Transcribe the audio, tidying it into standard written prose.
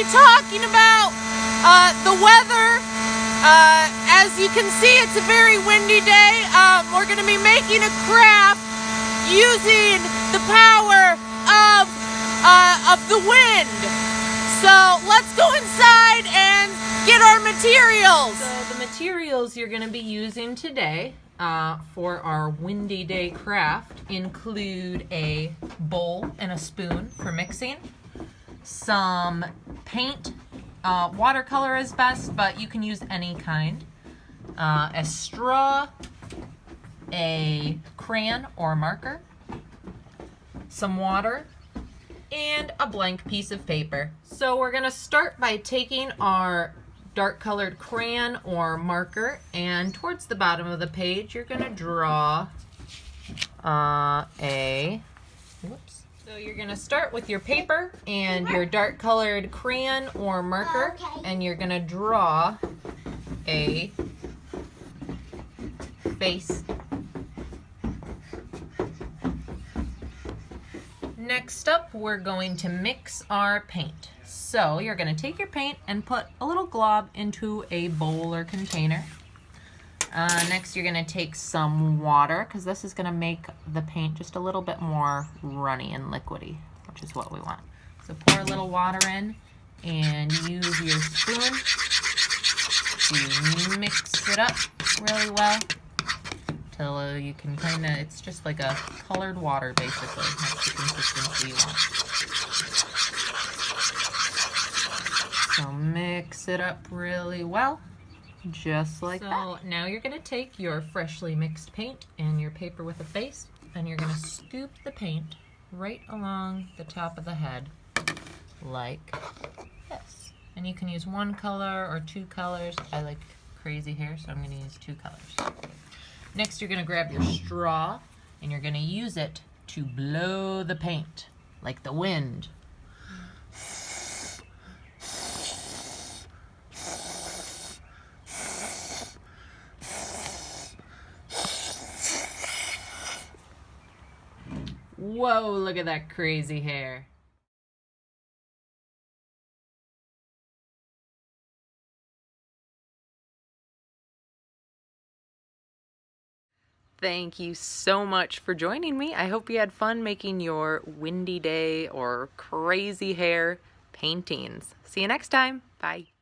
be talking about the weather. As you can see, it's a very windy day. We're going to be making a craft using the power of the wind. So let's go inside and get our materials. So the materials you're going to be using today for our windy day craft include a bowl and a spoon for mixing, some paint, watercolor is best, but you can use any kind, a straw, a crayon or marker, some water, and a blank piece of paper. So we're going to start by taking our dark colored crayon or marker, and towards the bottom of the page you're going to draw So you're going to start with your paper and your dark colored crayon or marker, and you're going to draw a face. Next up, we're going to mix our paint. So you're going to take your paint and put a little glob into a bowl or container. Next, you're going to take some water, because this is going to make the paint just a little bit more runny and liquidy, which is what we want. So pour a little water in and use your spoon to mix it up really well till you can kind of, it's just like a colored water basically. That's the consistency you want. So mix it up really well, just like that. So now you're going to take your freshly mixed paint and your paper with a face, and you're going to scoop the paint right along the top of the head like this. And you can use one color or two colors. I like crazy hair, so I'm going to use two colors. Next, you're going to grab your straw and you're going to use it to blow the paint like the wind. Whoa, look at that crazy hair. Thank you so much for joining me. I hope you had fun making your windy day or crazy hair paintings. See you next time. Bye.